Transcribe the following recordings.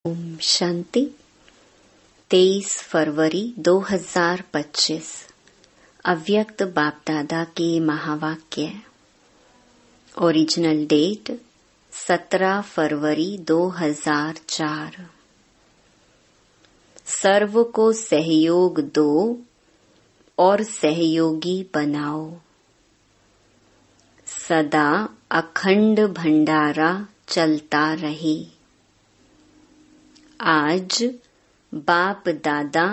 ओम शांति। 23 फरवरी 2025 अव्यक्त बाप दादा के महावाक्य। ओरिजिनल डेट 17 फरवरी 2004। सर्व को सहयोग दो और सहयोगी बनाओ। सदा अखंड भंडारा चलता रहे। आज बाप दादा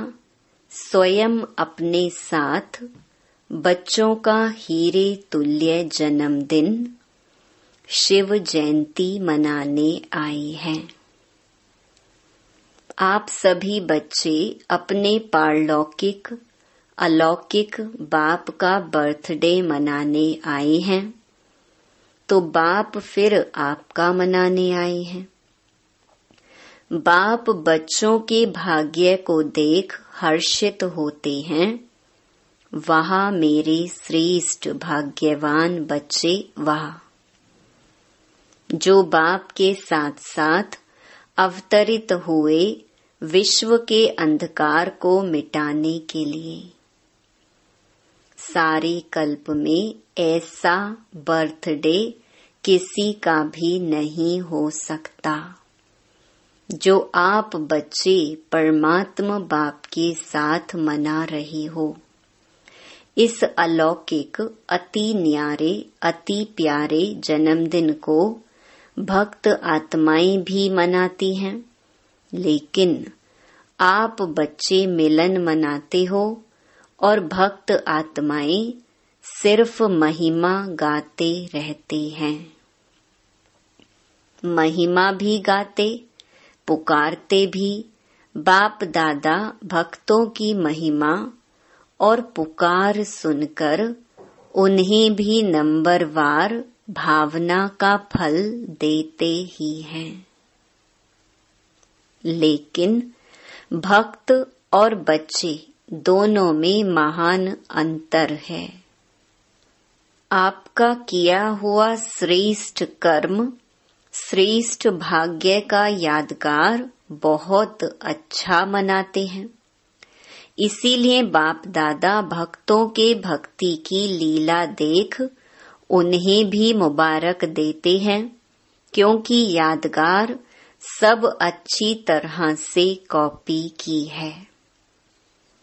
स्वयं अपने साथ बच्चों का हीरे तुल्य जन्मदिन शिव जयंती मनाने आए हैं। आप सभी बच्चे अपने पारलौकिक अलौकिक बाप का बर्थडे मनाने आए हैं, तो बाप फिर आपका मनाने आए हैं। बाप बच्चों के भाग्य को देख हर्षित होते हैं। वहाँ मेरे श्रेष्ठ भाग्यवान बच्चे वहाँ, जो बाप के साथ साथ अवतरित हुए विश्व के अंधकार को मिटाने के लिए। सारे कल्प में ऐसा बर्थडे किसी का भी नहीं हो सकता जो आप बच्चे परमात्मा बाप के साथ मना रहे हो। इस अलौकिक अति न्यारे अति प्यारे जन्मदिन को भक्त आत्माएं भी मनाती हैं, लेकिन आप बच्चे मिलन मनाते हो और भक्त आत्माएं सिर्फ महिमा गाते रहते हैं। महिमा भी गाते, पुकारते भी। बाप दादा भक्तों की महिमा और पुकार सुनकर उन्हें भी नंबरवार भावना का फल देते ही हैं। लेकिन भक्त और बच्चे दोनों में महान अंतर है। आपका किया हुआ श्रेष्ठ कर्म, श्रेष्ठ भाग्य का यादगार बहुत अच्छा मनाते हैं। इसीलिए बाप दादा भक्तों के भक्ति की लीला देख उन्हें भी मुबारक देते हैं, क्योंकि यादगार सब अच्छी तरह से कॉपी की है।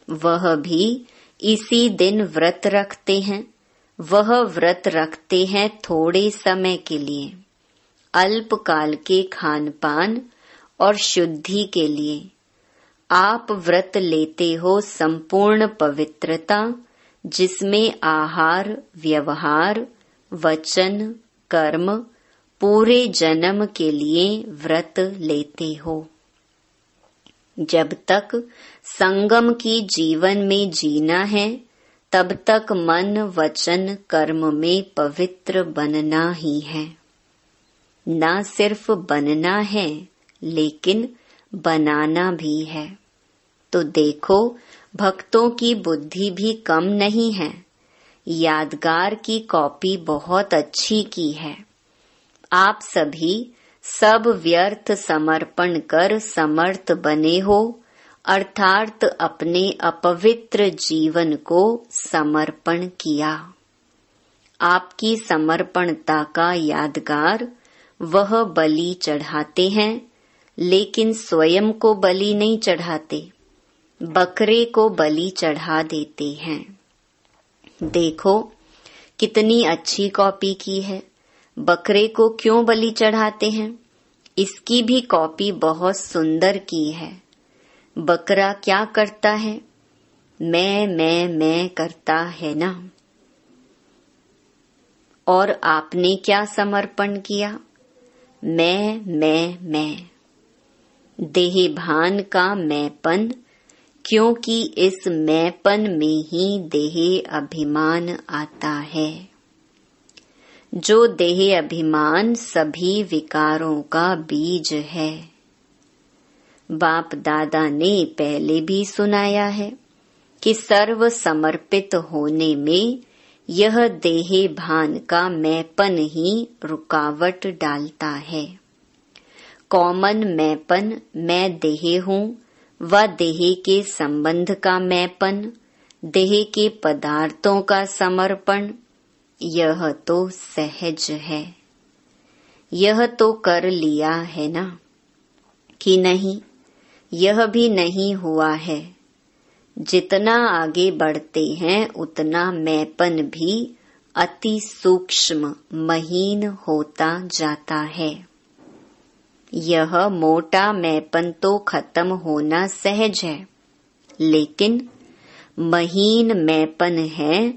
वह भी इसी दिन व्रत रखते हैं। वह व्रत रखते हैं थोड़े समय के लिए, अल्पकाल के खान पान और शुद्धि के लिए। आप व्रत लेते हो संपूर्ण पवित्रता, जिसमें आहार, व्यवहार, वचन, कर्म पूरे जन्म के लिए व्रत लेते हो। जब तक संगम की जीवन में जीना है, तब तक मन, वचन, कर्म में पवित्र बनना ही है। न सिर्फ बनना है, लेकिन बनाना भी है। तो देखो, भक्तों की बुद्धि भी कम नहीं है। यादगार की कॉपी बहुत अच्छी की है। आप सभी सब व्यर्थ समर्पण कर समर्थ बने हो, अर्थात अपने अपवित्र जीवन को समर्पण किया। आपकी समर्पणता का यादगार वह बलि चढ़ाते हैं, लेकिन स्वयं को बलि नहीं चढ़ाते, बकरे को बलि चढ़ा देते हैं। देखो कितनी अच्छी कॉपी की है। बकरे को क्यों बलि चढ़ाते हैं? इसकी भी कॉपी बहुत सुंदर की है। बकरा क्या करता है? मैं करता है ना। और आपने क्या समर्पण किया? मैं। देह भान का मैंपन, क्योंकि इस मैंपन में ही देह अभिमान आता है। जो देह अभिमान सभी विकारों का बीज है। बाप दादा ने पहले भी सुनाया है कि सर्व समर्पित होने में यह देह भान का मैंपन ही रुकावट डालता है। कॉमन मैंपन, मैं देह हूँ, व देह के संबंध का मैंपन, देह के पदार्थों का समर्पण, यह तो सहज है। यह तो कर लिया है ना कि नहीं? यह भी नहीं हुआ है। जितना आगे बढ़ते हैं उतना मैंपन भी अति सूक्ष्म महीन होता जाता है। यह मोटा मैंपन तो खत्म होना सहज है, लेकिन महीन मैंपन है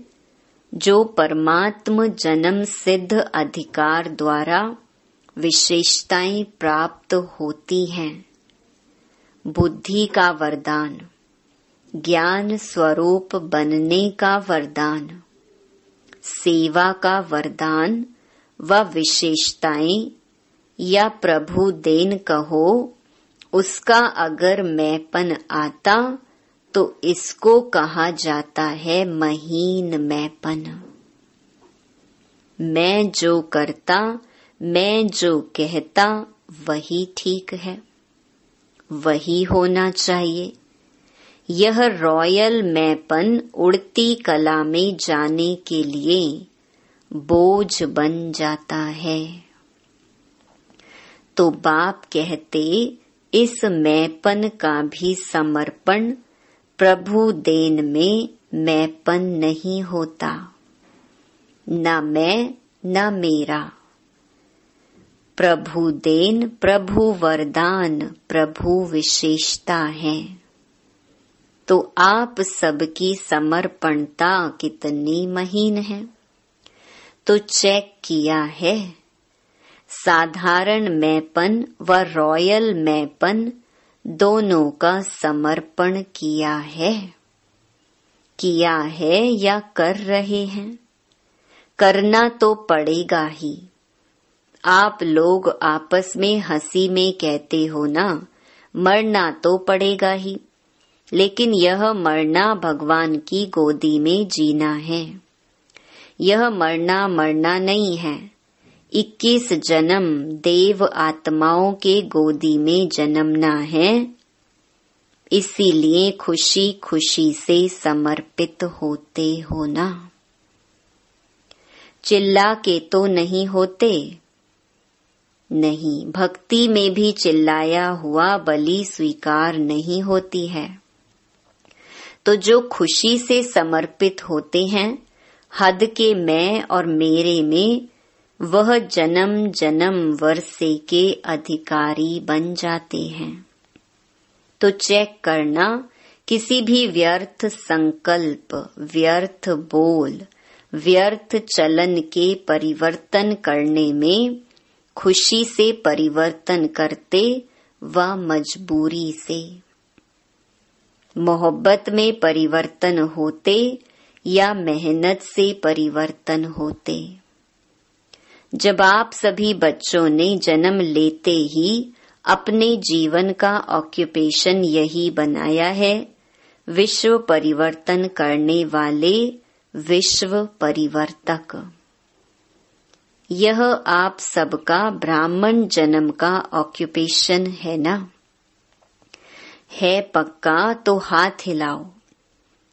जो परमात्म जन्म सिद्ध अधिकार द्वारा विशेषताएं प्राप्त होती हैं। बुद्धि का वरदान, ज्ञान स्वरूप बनने का वरदान, सेवा का वरदान व विशेषताएं या प्रभु देन कहो, उसका अगर मैंपन आता तो इसको कहा जाता है महीन मैंपन। मैं जो करता, मैं जो कहता वही ठीक है, वही होना चाहिए। यह रॉयल मैंपन उड़ती कला में जाने के लिए बोझ बन जाता है। तो बाप कहते इस मैंपन का भी समर्पण प्रभु देन में मैंपन नहीं होता। न मैं न मेरा। प्रभु देन, प्रभु वरदान, प्रभु विशेषता है। तो आप सबकी समर्पणता कितनी महीन है? तो चेक किया है। साधारण मैंपन व रॉयल मैंपन दोनों का समर्पण किया है या कर रहे हैं? करना तो पड़ेगा ही। आप लोग आपस में हंसी में कहते हो ना, मरना तो पड़ेगा ही, लेकिन यह मरना भगवान की गोदी में जीना है। यह मरना नहीं है। 21 जन्म देव आत्माओं के गोदी में जन्मना है। इसीलिए खुशी खुशी से समर्पित होते हो ना। चिल्ला के तो नहीं होते। नहीं, भक्ति में भी चिल्लाया हुआ बलि स्वीकार नहीं होती है। तो जो खुशी से समर्पित होते हैं, हद के मैं और मेरे में, वह जन्म जन्म वर्षे के अधिकारी बन जाते हैं। तो चेक करना, किसी भी व्यर्थ संकल्प, व्यर्थ बोल, व्यर्थ चलन के परिवर्तन करने में खुशी से परिवर्तन करते व मजबूरी से। मोहब्बत में परिवर्तन होते या मेहनत से परिवर्तन होते। जब आप सभी बच्चों ने जन्म लेते ही अपने जीवन का ऑक्यूपेशन यही बनाया है, विश्व परिवर्तन करने वाले विश्व परिवर्तक। यह आप सबका ब्राह्मण जन्म का ऑक्यूपेशन है ना? है पक्का तो हाथ हिलाओ।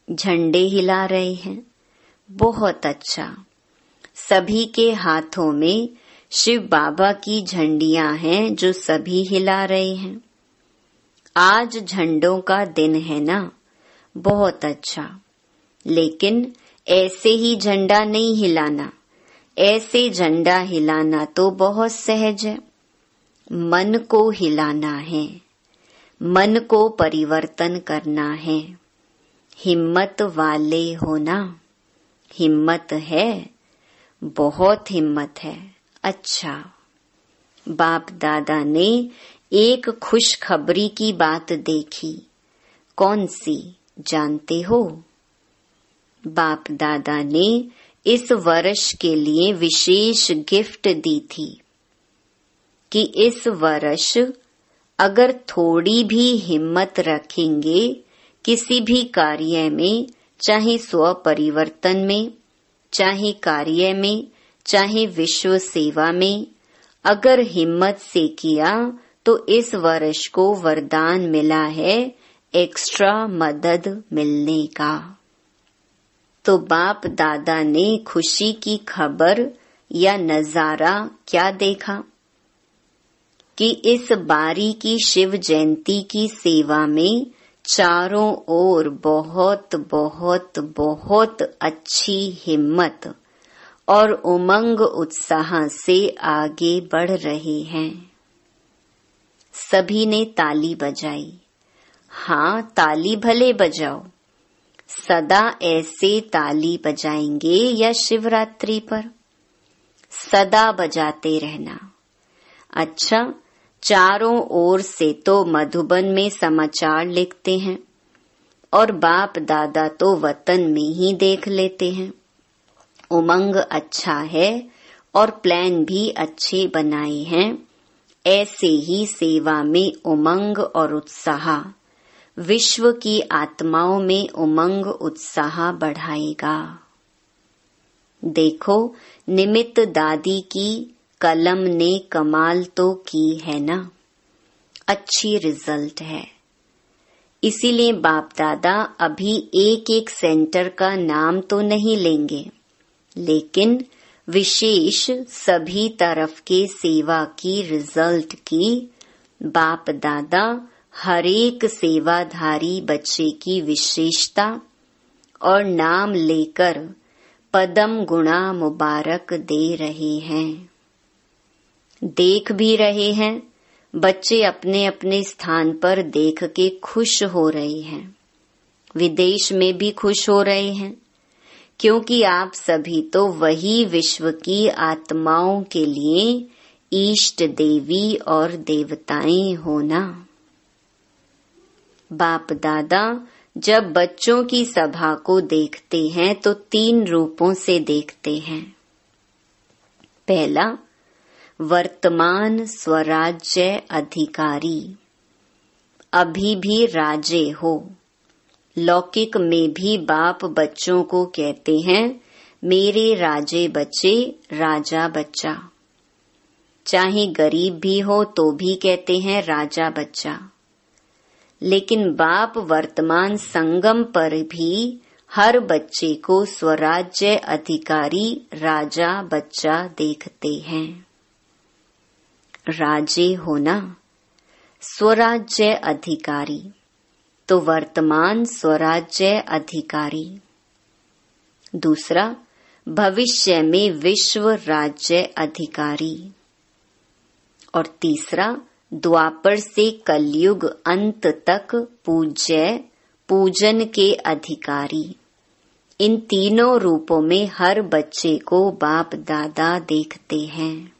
झंडे हिला रहे हैं, बहुत अच्छा। सभी के हाथों में शिव बाबा की झंडियां हैं जो सभी हिला रहे हैं। आज झंडों का दिन है ना, बहुत अच्छा। लेकिन ऐसे ही झंडा नहीं हिलाना। ऐसे झंडा हिलाना तो बहुत सहज है। मन को हिलाना है, मन को परिवर्तन करना है। हिम्मत वाले होना। हिम्मत है, बहुत हिम्मत है। अच्छा, बाप दादा ने एक खुशखबरी की बात देखी। कौन सी जानते हो? बाप दादा ने इस वर्ष के लिए विशेष गिफ्ट दी थी कि इस वर्ष अगर थोड़ी भी हिम्मत रखेंगे किसी भी कार्य में, चाहे स्व परिवर्तन में, चाहे कार्य में, चाहे विश्व सेवा में, अगर हिम्मत से किया तो इस वर्ष को वरदान मिला है एक्स्ट्रा मदद मिलने का। तो बाप दादा ने खुशी की खबर या नजारा क्या देखा कि इस बारी की शिव जयंती की सेवा में चारों ओर बहुत बहुत बहुत अच्छी हिम्मत और उमंग उत्साह से आगे बढ़ रहे हैं। सभी ने ताली बजाई। हाँ, ताली भले बजाओ, सदा ऐसे ताली बजाएंगे या शिवरात्रि पर? सदा बजाते रहना। अच्छा, चारों ओर से तो मधुबन में समाचार लिखते हैं और बाप दादा तो वतन में ही देख लेते हैं। उमंग अच्छा है और प्लान भी अच्छे बनाए हैं। ऐसे ही सेवा में उमंग और उत्साह विश्व की आत्माओं में उमंग उत्साह बढ़ाएगा। देखो, निमित्त दादी की कलम ने कमाल तो की है ना, अच्छी रिजल्ट है। इसीलिए बाप दादा अभी एक एक सेंटर का नाम तो नहीं लेंगे, लेकिन विशेष सभी तरफ के सेवा की रिजल्ट की बाप दादा हर एक सेवाधारी बच्चे की विशेषता और नाम लेकर पदम गुणा मुबारक दे रहे हैं। देख भी रहे हैं, बच्चे अपने अपने स्थान पर देख के खुश हो रहे हैं। विदेश में भी खुश हो रहे हैं, क्योंकि आप सभी तो वही विश्व की आत्माओं के लिए इष्ट देवी और देवताएं हो ना। बाप दादा जब बच्चों की सभा को देखते हैं तो 3 रूपों से देखते हैं। पहला, वर्तमान स्वराज्य अधिकारी, अभी भी राजे हो। लौकिक में भी बाप बच्चों को कहते हैं, मेरे राजे बच्चे, राजा बच्चा। चाहे गरीब भी हो तो भी कहते हैं राजा बच्चा। लेकिन बाप वर्तमान संगम पर भी हर बच्चे को स्वराज्य अधिकारी राजा बच्चा देखते हैं। राजे होना, स्वराज्य अधिकारी, तो वर्तमान स्वराज्य अधिकारी। दूसरा, भविष्य में विश्व राज्य अधिकारी। और तीसरा, द्वापर से कलयुग अंत तक पूजन के अधिकारी। इन तीनों रूपों में हर बच्चे को बाप दादा देखते हैं।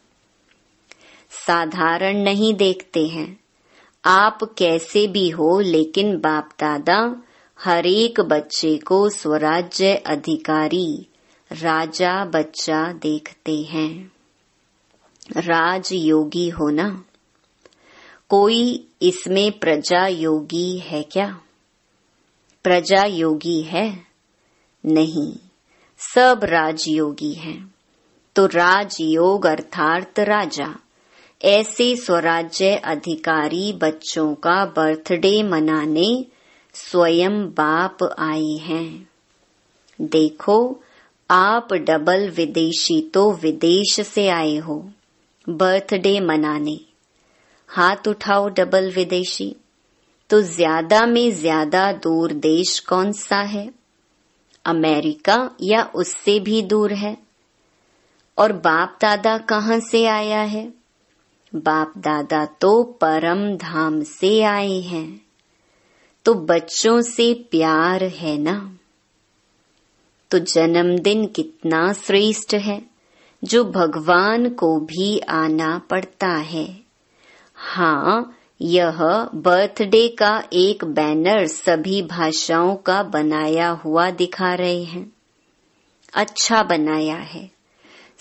साधारण नहीं देखते हैं। आप कैसे भी हो, लेकिन बाप दादा हर एक बच्चे को स्वराज्य अधिकारी राजा बच्चा देखते हैं। राजयोगी होना, कोई इसमें प्रजा योगी है क्या? प्रजा योगी है? नहीं, सब राजयोगी हैं। तो राजयोग अर्थात राजा। ऐसे स्वराज्य अधिकारी बच्चों का बर्थडे मनाने स्वयं बाप आए हैं। देखो, आप डबल विदेशी तो विदेश से आए हो बर्थडे मनाने। हाथ उठाओ डबल विदेशी। तो ज्यादा में ज्यादा दूर देश कौन सा है? अमेरिका या उससे भी दूर है? और बाप दादा कहाँ से आया है? बाप दादा तो परम धाम से आए हैं। तो बच्चों से प्यार है ना। तो जन्मदिन कितना श्रेष्ठ है, जो भगवान को भी आना पड़ता है। हाँ, यह बर्थडे का एक बैनर सभी भाषाओं का बनाया हुआ दिखा रहे हैं। अच्छा बनाया है,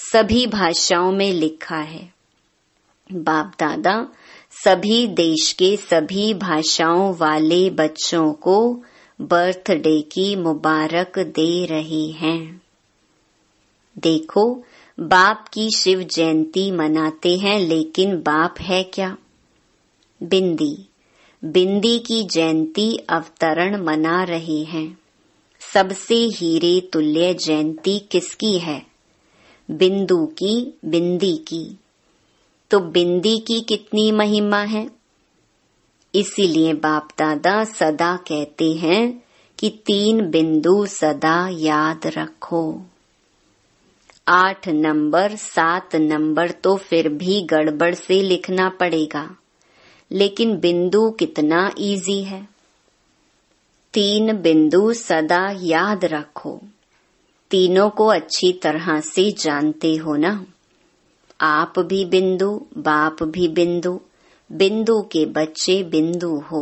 सभी भाषाओं में लिखा है। बाप दादा सभी देश के सभी भाषाओं वाले बच्चों को बर्थडे की मुबारक दे रहे हैं। देखो, बाप की शिव जयंती मनाते हैं, लेकिन बाप है क्या? बिंदी, बिंदी की जयंती अवतरण मना रहे हैं। सबसे हीरे तुल्य जयंती किसकी है? बिंदु की, बिंदी की। तो बिंदी की कितनी महिमा है? इसीलिए बाप दादा सदा कहते हैं कि 3 बिंदु सदा याद रखो। 8 नंबर 7 नंबर तो फिर भी गड़बड़ से लिखना पड़ेगा, लेकिन बिंदु कितना इजी है। 3 बिंदु सदा याद रखो। तीनों को अच्छी तरह से जानते हो ना। आप भी बिंदु, बाप भी बिंदु, बिंदु के बच्चे बिंदु हो।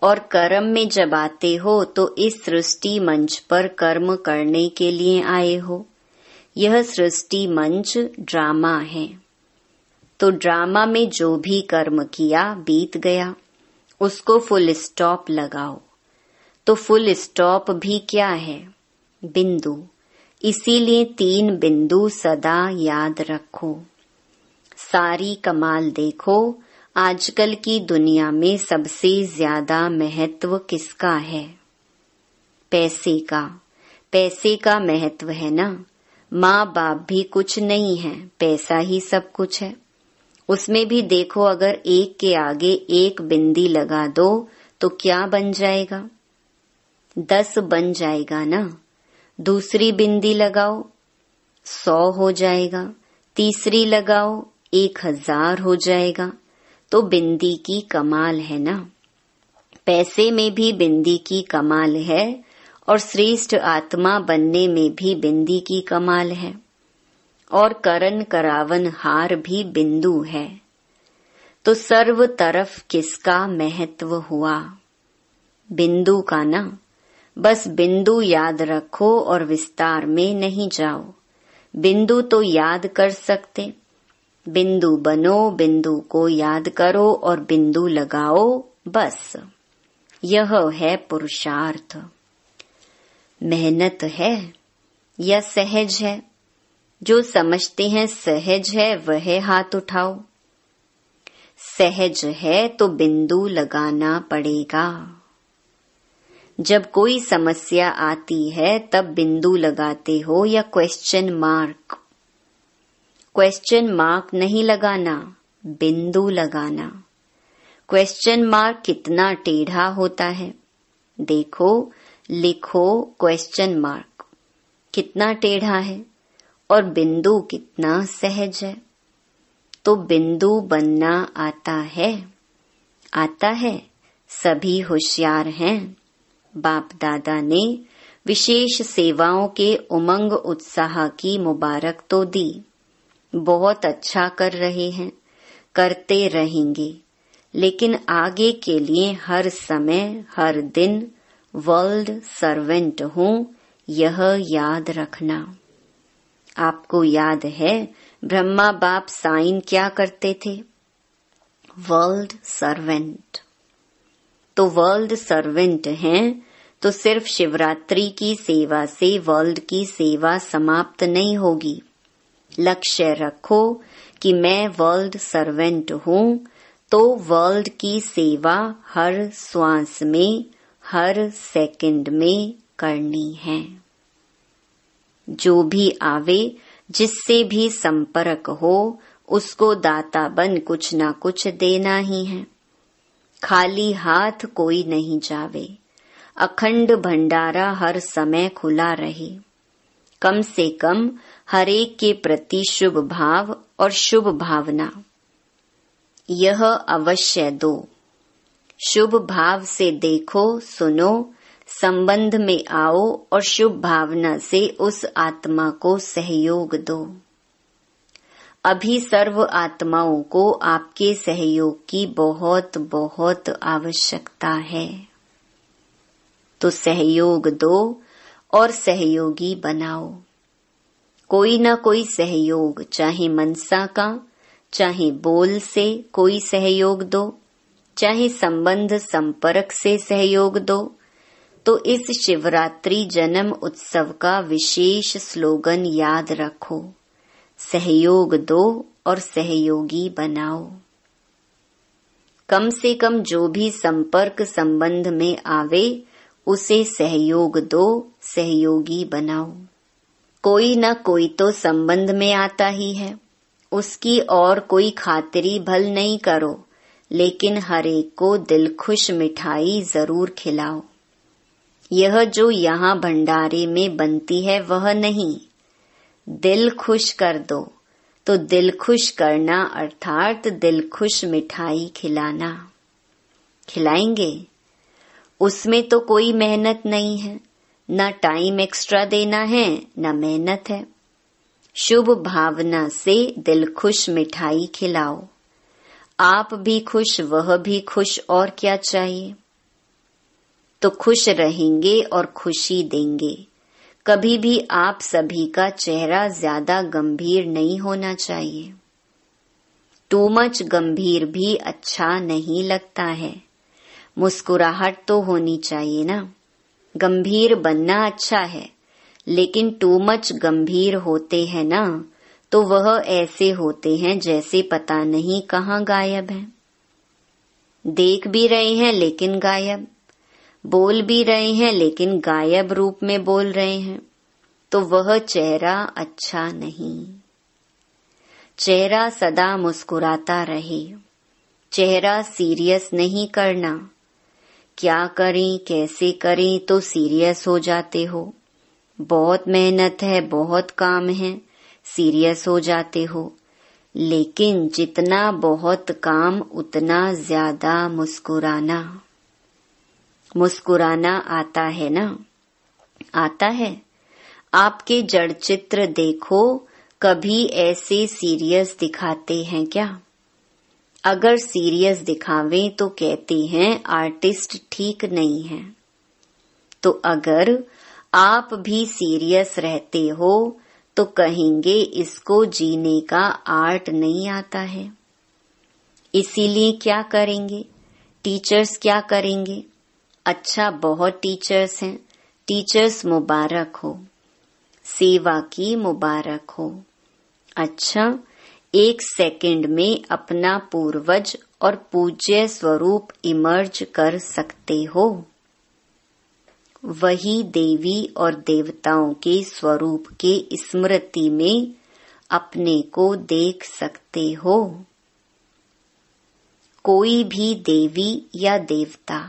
और कर्म में जब आते हो तो इस सृष्टि मंच पर कर्म करने के लिए आए हो। यह सृष्टि मंच ड्रामा है। तो ड्रामा में जो भी कर्म किया बीत गया, उसको फुल स्टॉप लगाओ। तो फुल स्टॉप भी क्या है? बिंदु। इसीलिए 3 बिंदु सदा याद रखो। सारी कमाल देखो, आजकल की दुनिया में सबसे ज्यादा महत्व किसका है? पैसे का। पैसे का महत्व है ना। माँ बाप भी कुछ नहीं है, पैसा ही सब कुछ है। उसमें भी देखो, अगर एक के आगे एक बिंदी लगा दो तो क्या बन जाएगा? 10 बन जाएगा ना। दूसरी बिंदी लगाओ 100 हो जाएगा, तीसरी लगाओ 1000 हो जाएगा। तो बिंदी की कमाल है ना। पैसे में भी बिंदी की कमाल है और श्रेष्ठ आत्मा बनने में भी बिंदी की कमाल है। और करण करावन हार भी बिंदु है। तो सर्व तरफ किसका महत्व हुआ? बिंदु का ना। बस बिंदु याद रखो और विस्तार में नहीं जाओ। बिंदु तो याद कर सकते। बिंदु बनो, बिंदु को याद करो और बिंदु लगाओ, बस। यह है पुरुषार्थ। मेहनत है या सहज है? जो समझते हैं सहज है वह हाथ उठाओ। सहज है तो बिंदु लगाना पड़ेगा। जब कोई समस्या आती है तब बिंदु लगाते हो या क्वेश्चन मार्क? क्वेश्चन मार्क नहीं लगाना, बिंदु लगाना। क्वेश्चन मार्क कितना टेढ़ा होता है। देखो, लिखो क्वेश्चन मार्क कितना टेढ़ा है और बिंदु कितना सहज है। तो बिंदु बनना आता है? आता है। सभी होशियार हैं। बाप दादा ने विशेष सेवाओं के उमंग उत्साह की मुबारक तो दी। बहुत अच्छा कर रहे हैं, करते रहेंगे, लेकिन आगे के लिए हर समय हर दिन वर्ल्ड सर्वेंट हूँ, यह याद रखना। आपको याद है ब्रह्मा बाप साइन क्या करते थे? World servant. तो वर्ल्ड सर्वेंट हैं तो सिर्फ शिवरात्रि की सेवा से वर्ल्ड की सेवा समाप्त नहीं होगी। लक्ष्य रखो कि मैं वर्ल्ड सर्वेंट हूँ, तो वर्ल्ड की सेवा हर श्वास में, हर सेकंड में करनी है। जो भी आवे, जिससे भी संपर्क हो, उसको दाता बन कुछ ना कुछ देना ही है। खाली हाथ कोई नहीं जावे। अखंड भंडारा हर समय खुला रहे। कम से कम हर एक के प्रति शुभ भाव और शुभ भावना, यह अवश्य दो। शुभ भाव से देखो, सुनो, संबंध में आओ और शुभ भावना से उस आत्मा को सहयोग दो। अभी सर्व आत्माओं को आपके सहयोग की बहुत बहुत आवश्यकता है। तो सहयोग दो और सहयोगी बनाओ। कोई ना कोई सहयोग, चाहे मनसा का, चाहे बोल से कोई सहयोग दो, चाहे संबंध संपर्क से सहयोग दो। तो इस शिवरात्रि जन्म उत्सव का विशेष स्लोगन याद रखो, सहयोग दो और सहयोगी बनाओ। कम से कम जो भी संपर्क संबंध में आवे उसे सहयोग दो, सहयोगी बनाओ। कोई न कोई तो संबंध में आता ही है, उसकी और कोई खातिरी भल नहीं करो, लेकिन हर एक को दिल खुश मिठाई जरूर खिलाओ। यह जो यहाँ भंडारे में बनती है वह नहीं, दिल खुश कर दो। तो दिल खुश करना अर्थात दिल खुश मिठाई खिलाना। खिलाएंगे, उसमें तो कोई मेहनत नहीं है, न टाइम एक्स्ट्रा देना है न मेहनत है। शुभ भावना से दिल खुश मिठाई खिलाओ। आप भी खुश, वह भी खुश, और क्या चाहिए। तो खुश रहेंगे और खुशी देंगे। कभी भी आप सभी का चेहरा ज्यादा गंभीर नहीं होना चाहिए। टू मच गंभीर भी अच्छा नहीं लगता है। मुस्कुराहट तो होनी चाहिए ना। गंभीर बनना अच्छा है, लेकिन टू मच गंभीर होते हैं ना, तो वह ऐसे होते हैं जैसे पता नहीं कहाँ गायब है। देख भी रहे हैं लेकिन गायब, बोल भी रहे हैं लेकिन गायब रूप में बोल रहे हैं। तो वह चेहरा अच्छा नहीं। चेहरा सदा मुस्कुराता रहे। चेहरा सीरियस नहीं करना। क्या करें कैसे करें तो सीरियस हो जाते हो। बहुत मेहनत है, बहुत काम है, सीरियस हो जाते हो। लेकिन जितना बहुत काम उतना ज्यादा मुस्कुराना। मुस्कुराना आता है ना? आता है। आपके जड़ चित्र देखो, कभी ऐसे सीरियस दिखाते हैं क्या? अगर सीरियस दिखावें तो कहते हैं आर्टिस्ट ठीक नहीं है। तो अगर आप भी सीरियस रहते हो तो कहेंगे इसको जीने का आर्ट नहीं आता है। इसीलिए क्या करेंगे? टीचर्स क्या करेंगे? अच्छा, बहुत टीचर्स हैं। टीचर्स मुबारक हो, सेवा की मुबारक हो। अच्छा, 1 सेकंड में अपना पूर्वज और पूज्य स्वरूप इमर्ज कर सकते हो। वही देवी और देवताओं के स्वरूप के स्मृति में अपने को देख सकते हो। कोई भी देवी या देवता।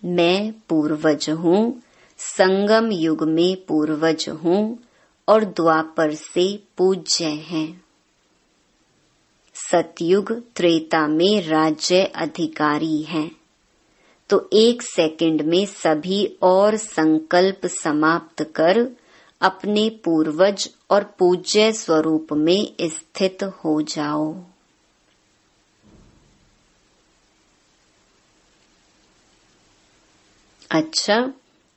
मैं पूर्वज हूँ, संगम युग में पूर्वज हूँ और द्वापर से पूज्य हैं। सतयुग त्रेता में राज्य अधिकारी हैं। तो 1 सेकंड में सभी और संकल्प समाप्त कर अपने पूर्वज और पूज्य स्वरूप में स्थित हो जाओ। अच्छा,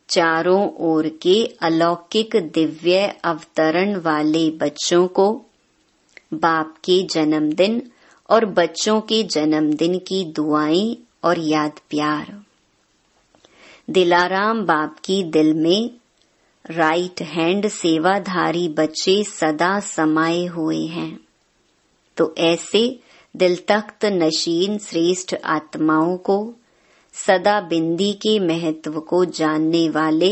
चारों ओर के अलौकिक दिव्य अवतरण वाले बच्चों को बाप के जन्मदिन और बच्चों के जन्मदिन की दुआएं और याद प्यार। दिलाराम बाप की दिल में राइट हैंड सेवाधारी बच्चे सदा समाये हुए हैं। तो ऐसे दिल तख्त नशीन श्रेष्ठ आत्माओं को, सदा बिंदी के महत्व को जानने वाले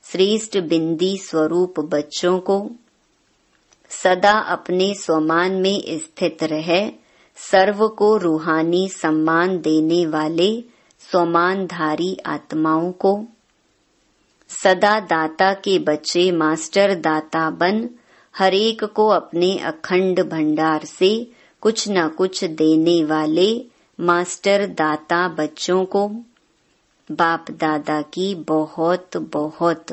श्रेष्ठ बिंदी स्वरूप बच्चों को, सदा अपने स्वमान में स्थित रहे सर्व को रूहानी सम्मान देने वाले स्वमानधारी आत्माओं को, सदा दाता के बच्चे मास्टर दाता बन हरेक को अपने अखंड भंडार से कुछ न कुछ देने वाले मास्टर दाता बच्चों को, बाप दादा की बहुत बहुत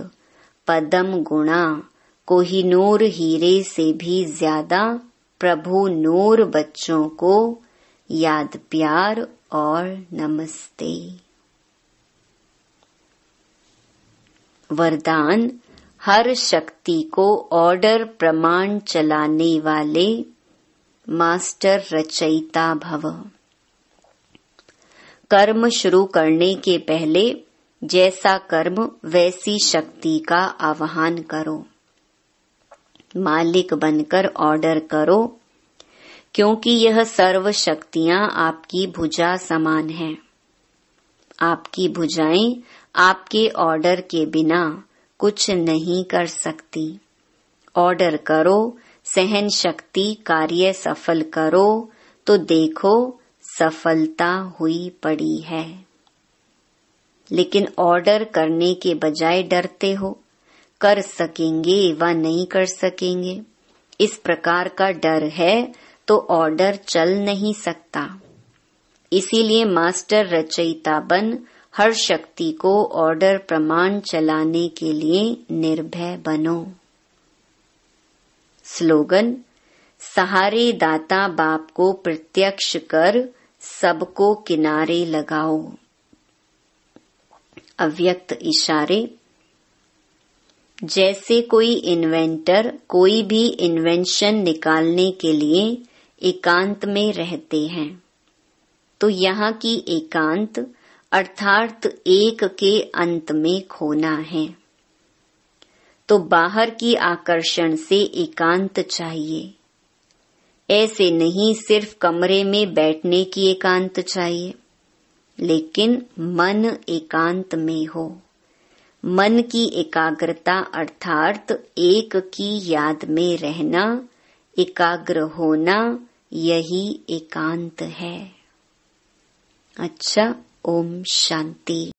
पदम गुणा कोहिनूर हीरे से भी ज्यादा प्रभु नूर बच्चों को याद प्यार और नमस्ते। वरदान हर शक्ति को ऑर्डर प्रमाण चलाने वाले मास्टर रचयिता भव। कर्म शुरू करने के पहले जैसा कर्म वैसी शक्ति का आह्वान करो। मालिक बनकर ऑर्डर करो क्योंकि यह सर्व शक्तियां आपकी भुजा समान हैं। आपकी भुजाएं आपके ऑर्डर के बिना कुछ नहीं कर सकती। ऑर्डर करो, सहन शक्ति कार्य सफल करो, तो देखो सफलता हुई पड़ी है। लेकिन ऑर्डर करने के बजाय डरते हो, कर सकेंगे व नहीं कर सकेंगे, इस प्रकार का डर है तो ऑर्डर चल नहीं सकता। इसीलिए मास्टर रचयिता बन हर शक्ति को ऑर्डर प्रमाण चलाने के लिए निर्भय बनो। स्लोगन: सहारे दाता बाप को प्रत्यक्ष कर सबको किनारे लगाओ। अव्यक्त इशारे: जैसे कोई इन्वेंटर कोई भी इन्वेंशन निकालने के लिए एकांत में रहते हैं, तो यहाँ की एकांत अर्थात एक के अंत में खोना है। तो बाहर की आकर्षण से एकांत चाहिए। ऐसे नहीं सिर्फ कमरे में बैठने की एकांत चाहिए, लेकिन मन एकांत में हो। मन की एकाग्रता अर्थात एक की याद में रहना, एकाग्र होना, यही एकांत है। अच्छा, ओम शांति।